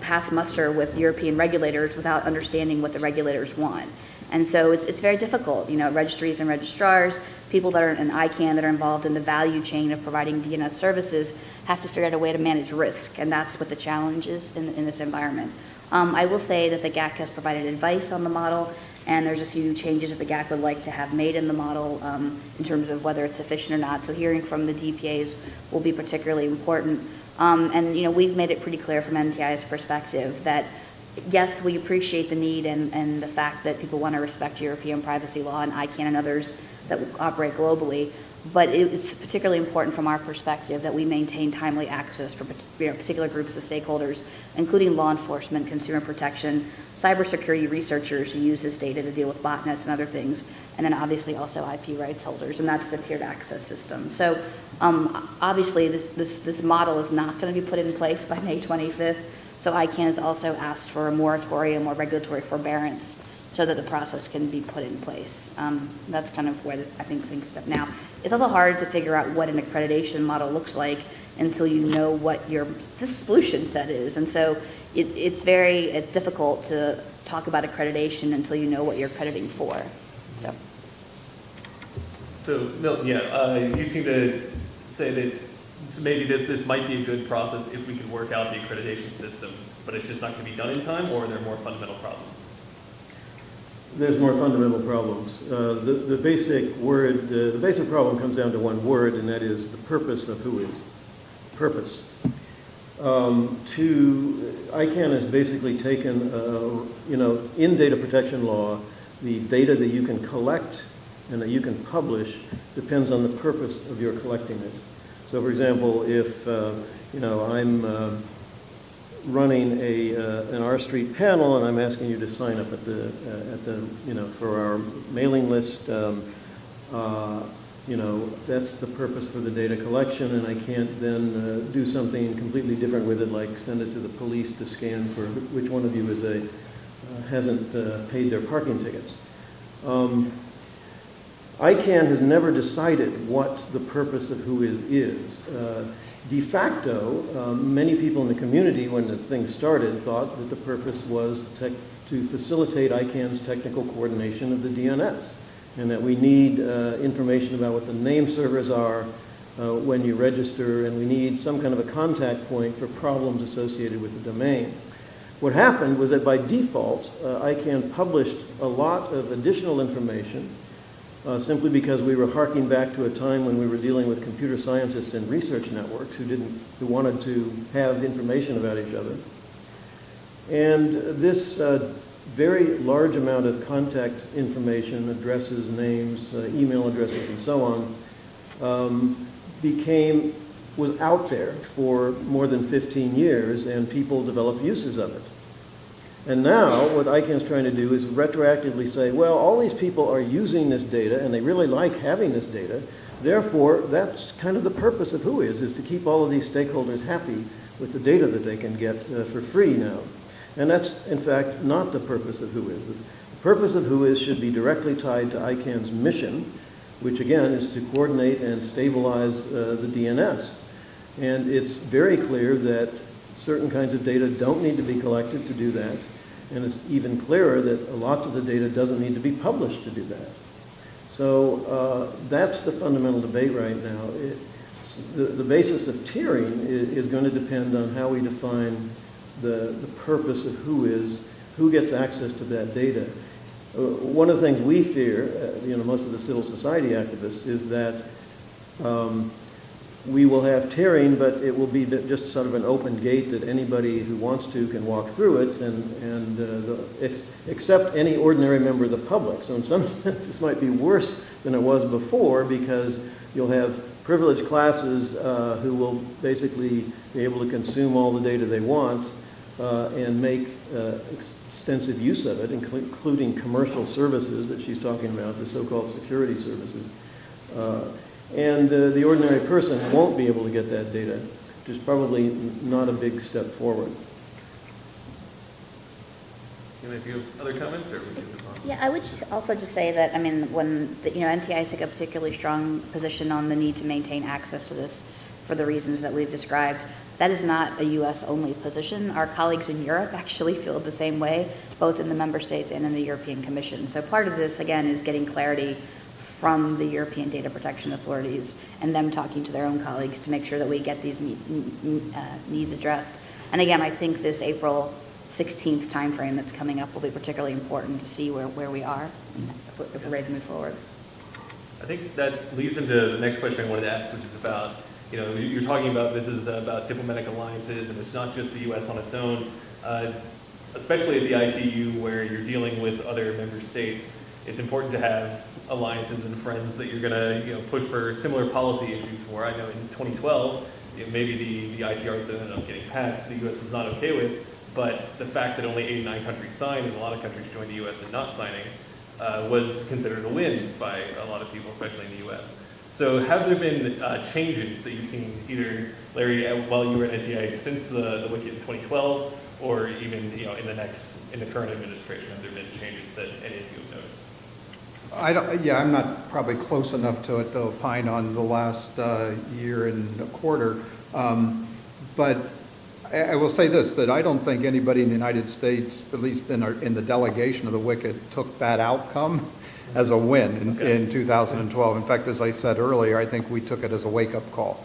pass muster with European regulators without understanding what the regulators want. And so it's very difficult. Registries and registrars, people that are in ICANN that are involved in the value chain of providing DNS services have to figure out a way to manage risk, and that's what the challenge is in this environment. I will say that the GAC has provided advice on the model, and there's a few changes that the GAC would like to have made in the model in terms of whether it's sufficient or not. So hearing from the DPAs will be particularly important. And we've made it pretty clear from NTI's perspective that yes, we appreciate the need and the fact that people want to respect European privacy law and ICANN and others that operate globally, but it's particularly important from our perspective that we maintain timely access for particular groups of stakeholders, including law enforcement, consumer protection, cybersecurity researchers who use this data to deal with botnets and other things, and then obviously also IP rights holders, and that's the tiered access system. So obviously this model is not going to be put in place by May 25th, so ICANN has also asked for a moratorium or regulatory forbearance so that the process can be put in place. That's kind of where I think things step now. It's also hard to figure out what an accreditation model looks like until you know what your solution set is. And so it's very difficult to talk about accreditation until you know what you're accrediting for. So Milton, you seem to say that maybe this might be a good process if we can work out the accreditation system, but it's just not going to be done in time, or are there more fundamental problems? There's more fundamental problems. The basic problem comes down to one word, and that is the purpose of who is. Purpose. ICANN has basically taken, in data protection law, the data that you can collect and that you can publish depends on the purpose of your collecting it. So, for example, if I'm running an R Street panel and I'm asking you to sign up at the for our mailing list, that's the purpose for the data collection, and I can't then do something completely different with it, like send it to the police to scan for which one of you hasn't paid their parking tickets. ICANN has never decided what the purpose of who is. De facto, many people in the community, when the thing started, thought that the purpose was to facilitate ICANN's technical coordination of the DNS, and that we need information about what the name servers are when you register, and we need some kind of a contact point for problems associated with the domain. What happened was that by default, ICANN published a lot of additional information simply because we were harking back to a time when we were dealing with computer scientists and research networks who wanted to have information about each other. And this very large amount of contact information, addresses, names, email addresses, and so on, was out there for more than 15 years, and people developed uses of it. And now what ICANN is trying to do is retroactively say, well, all these people are using this data and they really like having this data. Therefore, that's kind of the purpose of who is to keep all of these stakeholders happy with the data that they can get for free now. And that's, in fact, not the purpose of WHOIS. The purpose of WHOIS should be directly tied to ICANN's mission, which again is to coordinate and stabilize the DNS. And it's very clear that certain kinds of data don't need to be collected to do that. And it's even clearer that lots of the data doesn't need to be published to do that. So that's the fundamental debate right now. The basis of tiering is going to depend on how we define the purpose of who gets access to that data. One of the things we fear, most of the civil society activists, is that we will have tiering, but it will be just sort of an open gate that anybody who wants to can walk through it, except any ordinary member of the public. So in some sense, this might be worse than it was before, because you'll have privileged classes who will basically be able to consume all the data they want and make extensive use of it, including commercial services that she's talking about, the so-called security services. And the ordinary person won't be able to get that data, which is probably not a big step forward. Any of you have other comments, or we can move on? Yeah, I would just say that, when NTI took a particularly strong position on the need to maintain access to this for the reasons that we've described, that is not a U.S.-only position. Our colleagues in Europe actually feel the same way, both in the member states and in the European Commission. So part of this, again, is getting clarity from the European data protection authorities and them talking to their own colleagues to make sure that we get these needs addressed. And again, I think this April 16th timeframe that's coming up will be particularly important to see where we are if we're ready to move forward. I think that leads into the next question I wanted to ask, which is about, you're talking about this is about diplomatic alliances, and it's not just the U.S. on its own, especially at the ITU where you're dealing with other member states. It's important to have alliances and friends that you're going to push for similar policy issues for. I know in 2012, maybe the ITRs that ended up getting passed, the U.S. was not okay with, but the fact that only 89 countries signed and a lot of countries joined the U.S. in not signing was considered a win by a lot of people, especially in the U.S. So have there been changes that you've seen, either, Larry, while you were at NTI since the WICIT in 2012, or even in the current administration, have there been changes that any of you have noticed? I'm not probably close enough to it to opine on the last year and a quarter, but I will say this, that I don't think anybody in the United States, at least in the delegation of the WICIT, took that outcome as a win in 2012. In fact, as I said earlier, I think we took it as a wake-up call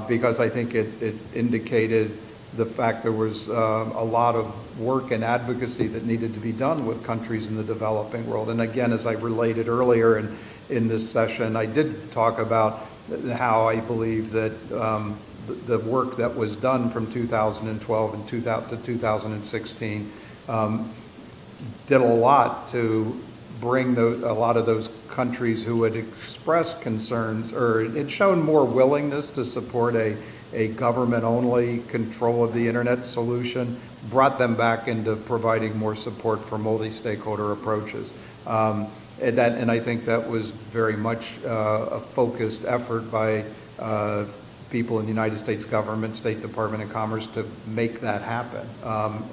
because I think it indicated the fact there was a lot of work and advocacy that needed to be done with countries in the developing world. And again, as I related earlier in this session, I did talk about how I believe that the work that was done from 2012 and to 2016 did a lot to bring a lot of those countries who had expressed concerns, or had shown more willingness to support a government-only control of the internet solution, brought them back into providing more support for multi-stakeholder approaches. And I think that was very much a focused effort by people in the United States government, State Department of Commerce to make that happen.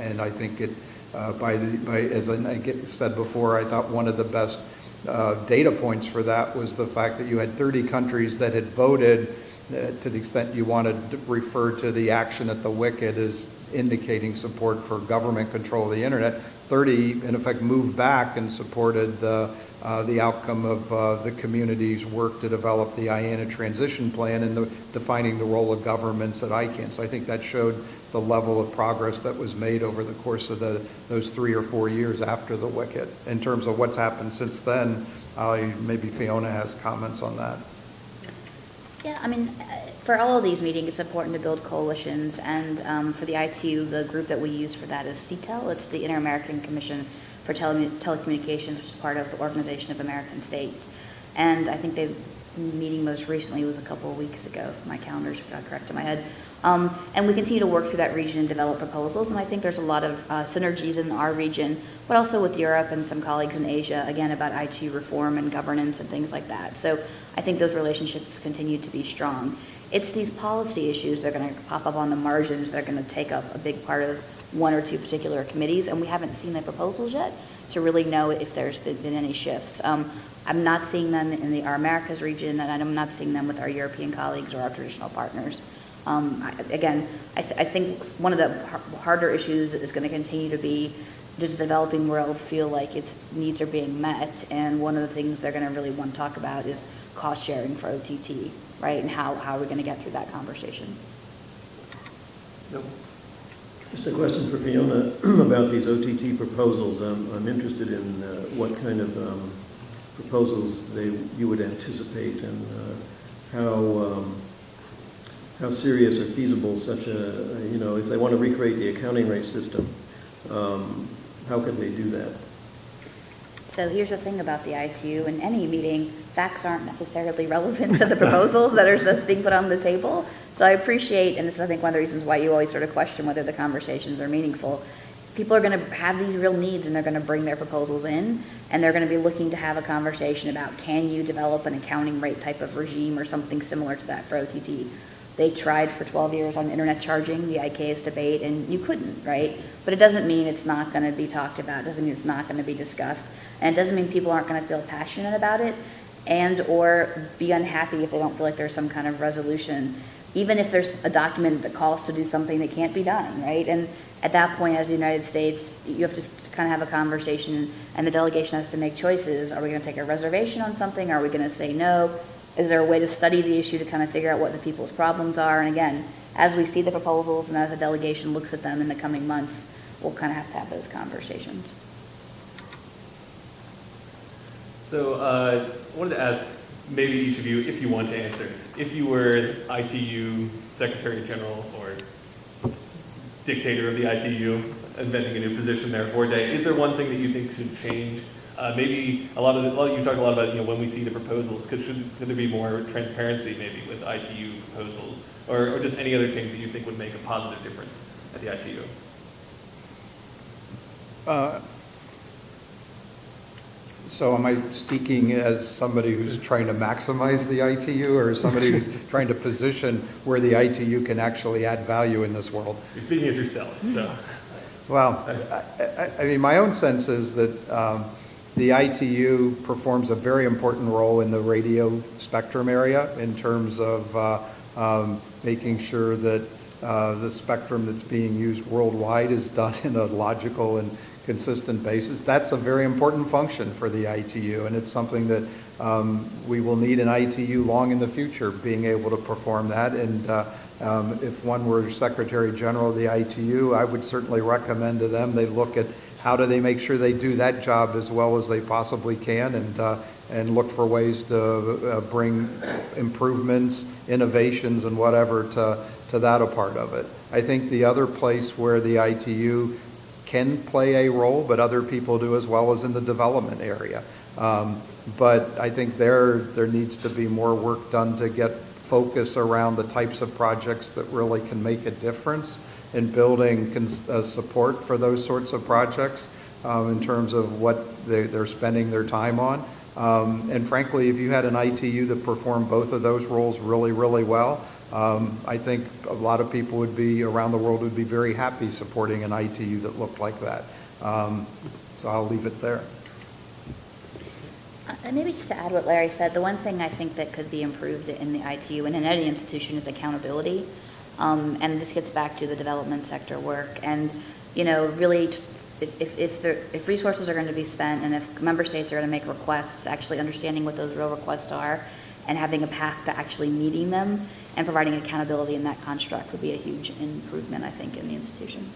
And I think it, as I said before, I thought one of the best data points for that was the fact that you had 30 countries that had voted, to the extent you want to refer to the action at the WICIT as indicating support for government control of the internet. 30, in effect, moved back and supported the outcome of the community's work to develop the IANA transition plan and defining the role of governments at ICANN. So I think that showed the level of progress that was made over the course of those 3 or 4 years after the WICIT. In terms of what's happened since then, maybe Fiona has comments on that. Yeah, for all of these meetings, it's important to build coalitions, and for the ITU, the group that we use for that is CTEL. It's the Inter-American Commission for Telecommunications, which is part of the Organization of American States. And I think they've meeting most recently was a couple of weeks ago, if my calendar's got correct in my head, And we continue to work through that region and develop proposals, and I think there's a lot of synergies in our region, but also with Europe and some colleagues in Asia, again, about IT reform and governance and things like that. So I think those relationships continue to be strong. It's these policy issues that are going to pop up on the margins that are going to take up a big part of one or two particular committees, and we haven't seen the proposals yet to really know if there's been any shifts. I'm not seeing them in our Americas region, and I'm not seeing them with our European colleagues or our traditional partners. I think one of the harder issues is going to continue to be, does the developing world feel like its needs are being met? And one of the things they're going to really want to talk about is cost sharing for OTT, right? And how are we going to get through that conversation? Nope. Just a question for Fiona about these OTT proposals. I'm interested in what kind of proposals you would anticipate, and how serious or feasible such a, if they want to recreate the accounting rate system, how could they do that? So here's the thing about the ITU. In any meeting, facts aren't necessarily relevant to the proposal that's being put on the table. So I appreciate, and this is, I think, one of the reasons why you always sort of question whether the conversations are meaningful. People are going to have these real needs, and they're going to bring their proposals in, and they're going to be looking to have a conversation about, can you develop an accounting rate type of regime or something similar to that for OTT? They tried for 12 years on internet charging, the ICAIS debate, and you couldn't, right? But it doesn't mean it's not going to be talked about. It doesn't mean it's not going to be discussed. And it doesn't mean people aren't going to feel passionate about it and or be unhappy if they don't feel like there's some kind of resolution, even if there's a document that calls to do something that can't be done, right? And at that point, as the United States, you have to kind of have a conversation, and the delegation has to make choices. Are we going to take a reservation on something? Are we going to say no? Is there a way to study the issue to kind of figure out what the people's problems are? And again, as we see the proposals and as the delegation looks at them in the coming months, we'll kind of have those conversations. So I wanted to ask, maybe each of you, if you want to answer, if you were ITU Secretary General or dictator of the ITU, inventing a new position there for a day, is there one thing that you think should change? Maybe you talk a lot about, when we see the proposals, could there be more transparency maybe with ITU proposals, or just any other change that you think would make a positive difference at the ITU? So am I speaking as somebody who's trying to maximize the ITU, or somebody who's trying to position where the ITU can actually add value in this world? You're speaking as yourself, so. Well, I mean, my own sense is that the ITU performs a very important role in the radio spectrum area in terms of making sure that the spectrum that's being used worldwide is done in a logical and consistent basis. That's a very important function for the ITU, and it's something that we will need an ITU long in the future, being able to perform that. And if one were Secretary General of the ITU, I would certainly recommend to them they look at how do they make sure they do that job as well as they possibly can, and look for ways to bring improvements, innovations, and whatever to that a part of it. I think the other place where the ITU can play a role, but other people do as well, as in the development area. But I think there needs to be more work done to get focus around the types of projects that really can make a difference in building support for those sorts of projects in terms of what they're spending their time on. And frankly, if you had an ITU that performed both of those roles really, really well, I think a lot of people around the world would be very happy supporting an ITU that looked like that. So I'll leave it there. And maybe just to add what Larry said, the one thing I think that could be improved in the ITU and in any institution is accountability. And this gets back to the development sector work. And, really, if resources are going to be spent, and if member states are going to make requests, actually understanding what those real requests are and having a path to actually meeting them and providing accountability in that construct would be a huge improvement, I think, in the institution.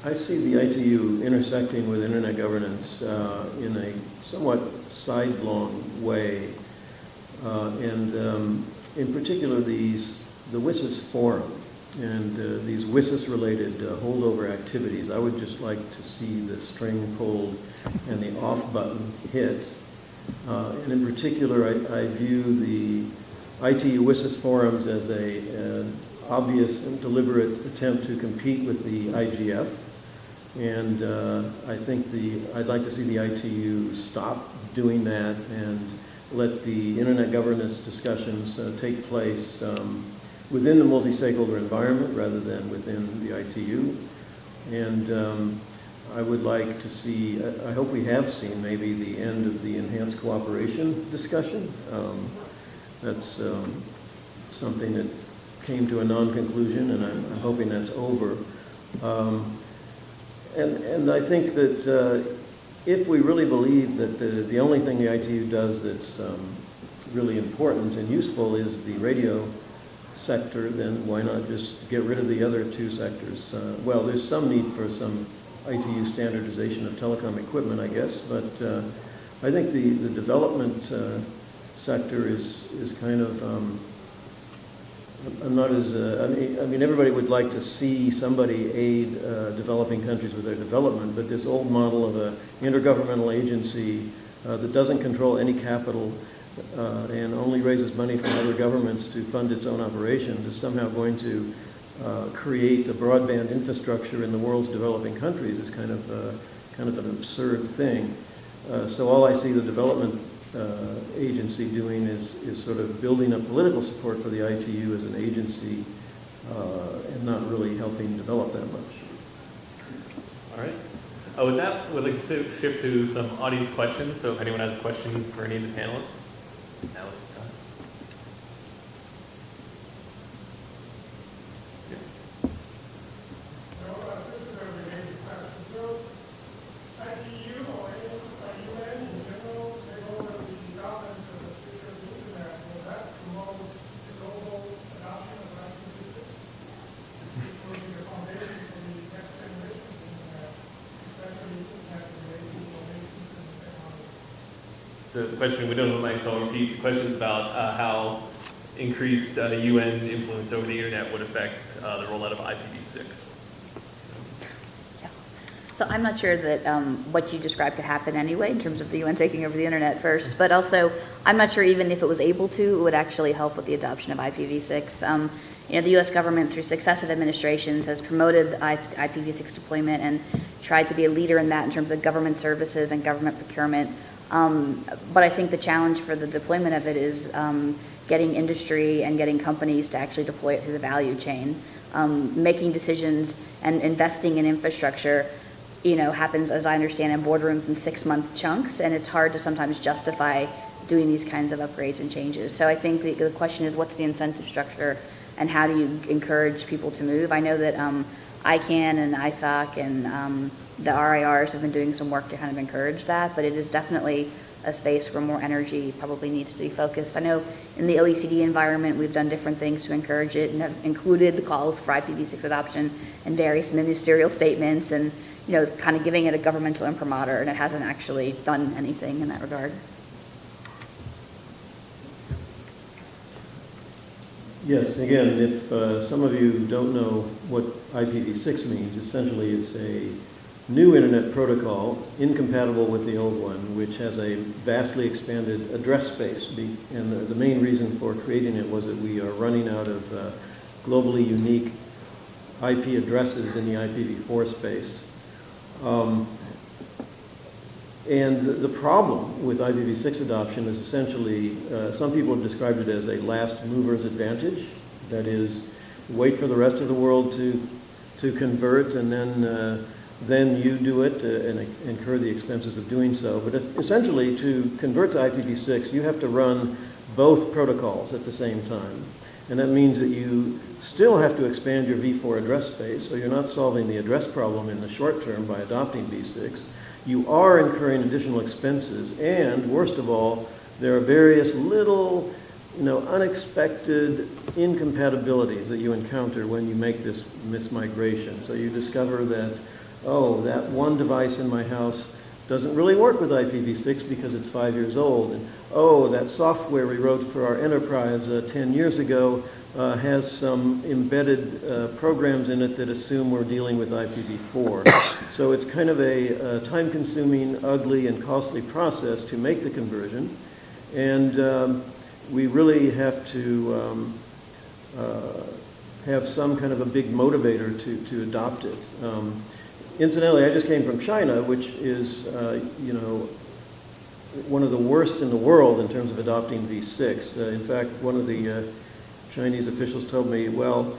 I see the ITU intersecting with internet governance in a somewhat sidelong way, and in particular the WSIS forum and these WSIS-related holdover activities. I would just like to see the string pulled and the off button hit And in particular, I view the ITU WSIS forums as an obvious and deliberate attempt to compete with the IGF. And I think I'd like to see the ITU stop doing that and let the internet governance discussions take place within the multi-stakeholder environment rather than within the ITU. And I would like to see, I hope we have seen maybe the end of the enhanced cooperation discussion. That's something that came to a non-conclusion, and I'm hoping that's over. And I think that if we really believe that the only thing the ITU does that's really important and useful is the radio sector, then why not just get rid of the other two sectors? Well, there's some need for some ITU standardization of telecom equipment, I guess, but I think the development sector is kind of, I'm not as, I mean, everybody would like to see somebody aid developing countries with their development, but this old model of an intergovernmental agency that doesn't control any capital and only raises money from other governments to fund its own operations is somehow going to create a broadband infrastructure in the world's developing countries is kind of an absurd thing. So all I see the development agency doing is sort of building up political support for the ITU as an agency and not really helping develop that much. All right. With that, we'd like to shift to some audience questions. So if anyone has a question for any of the panelists, now is the time. So the question, we don't know the mic, so I'll repeat. The question is about how increased UN influence over the internet would affect the rollout of IPv6. Yeah. So I'm not sure that what you described could happen anyway in terms of the UN taking over the internet first, but also I'm not sure even if it was able to, it would actually help with the adoption of IPv6. You know, the U.S. government through successive administrations has promoted IPv6 deployment and tried to be a leader in that in terms of government services and government procurement. But I think the challenge for the deployment of it is getting industry and getting companies to actually deploy it through the value chain. Making decisions and investing in infrastructure, you know, happens, as I understand, in boardrooms in 6-month chunks, and it's hard to sometimes justify doing these kinds of upgrades and changes. So I think the question is, what's the incentive structure and how do you encourage people to move? I know that ICANN and ISOC and the RIRs have been doing some work to kind of encourage that, but it is definitely a space where more energy probably needs to be focused. I know in the OECD environment, we've done different things to encourage it and have included the calls for IPv6 adoption and various ministerial statements and, you know, kind of giving it a governmental imprimatur, and it hasn't actually done anything in that regard. Yes, again, if some of you don't know what IPv6 means, essentially it's a new internet protocol incompatible with the old one, which has a vastly expanded address space. And the main reason for creating it was that we are running out of globally unique IP addresses in the IPv4 space. And the problem with IPv6 adoption is essentially, some people have described it as a last mover's advantage. That is, wait for the rest of the world to convert, and then you do it and incur the expenses of doing so. But essentially, to convert to IPv6, you have to run both protocols at the same time. And that means that you still have to expand your v4 address space, so you're not solving the address problem in the short term by adopting v6. You are incurring additional expenses, and worst of all, there are various little, unexpected incompatibilities that you encounter when you make this migration. So you discover that, oh, that one device in my house doesn't really work with IPv6 because it's 5 years old. And oh, that software we wrote for our enterprise 10 years ago has some embedded programs in it that assume we're dealing with IPv4. So it's kind of a time-consuming, ugly, and costly process to make the conversion. And we really have to have some kind of a big motivator to adopt it. Incidentally, I just came from China, which is, one of the worst in the world in terms of adopting v6. In fact, one of the Chinese officials told me, well,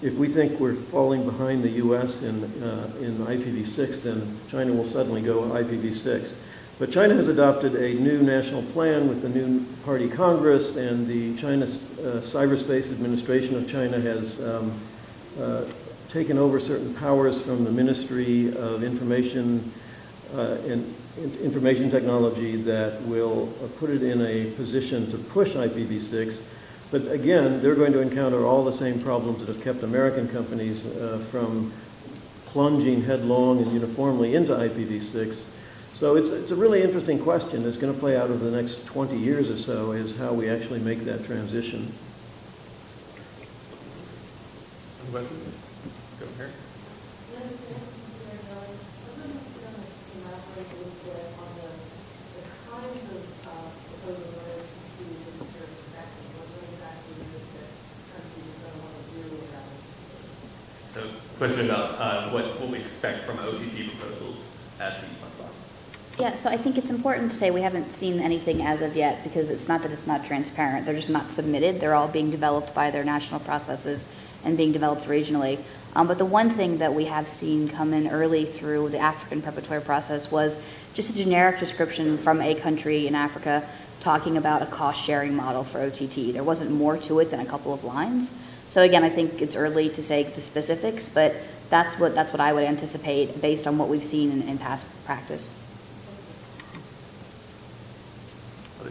if we think we're falling behind the U.S. in IPv6, then China will suddenly go IPv6. But China has adopted a new national plan with the new party Congress, and the China Cyberspace Administration of China has taken over certain powers from the Ministry of Information and Information Technology that will put it in a position to push IPv6. But again, they're going to encounter all the same problems that have kept American companies from plunging headlong and uniformly into IPv6. So it's a really interesting question that's going to play out over the next 20 years or so, is how we actually make that transition. Any questions? Go here. So, question about what we expect from OTT proposals at the fund. Yeah, so I think it's important to say we haven't seen anything as of yet, because it's not that it's not transparent. They're just not submitted. They're all being developed by their national processes and being developed regionally. But the one thing that we have seen come in early through the African preparatory process was just a generic description from a country in Africa talking about a cost-sharing model for OTT. There wasn't more to it than a couple of lines. So again, I think it's early to say the specifics, but that's what I would anticipate based on what we've seen in past practice. All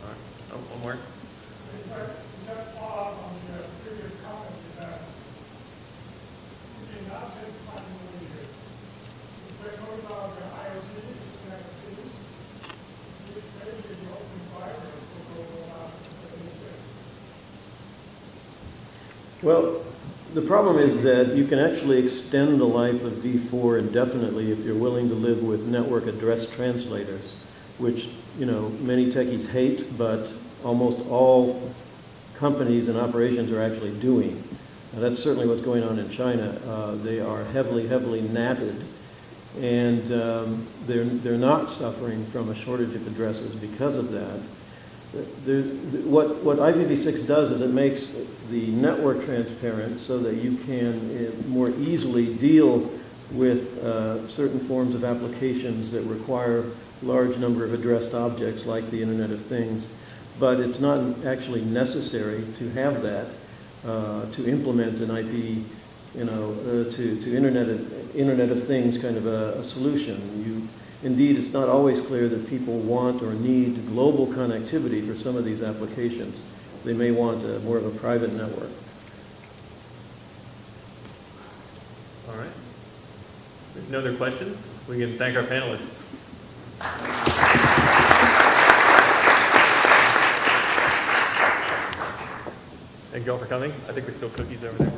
right. Oh, one more. Just follow up on the previous comment that you cannot take 5 millimeters. If we're talking about the IoT, Internet of Things, which maybe the open fiber will go out to V6. Well, the problem is that you can actually extend the life of v4 indefinitely if you're willing to live with network address translators, which, many techies hate, but almost all companies and operations are actually doing. Now, that's certainly what's going on in China. They are heavily, heavily natted, and they're not suffering from a shortage of addresses because of that. What IPv6 does is it makes the network transparent so that you can more easily deal with certain forms of applications that require large number of addressed objects like the Internet of Things. But it's not actually necessary to have that to implement an IP, to Internet of Things kind of a solution. Indeed, it's not always clear that people want or need global connectivity for some of these applications. They may want more of a private network. All right. If there's no other questions, we can thank our panelists. Thank you all for coming. I think there's still cookies over there.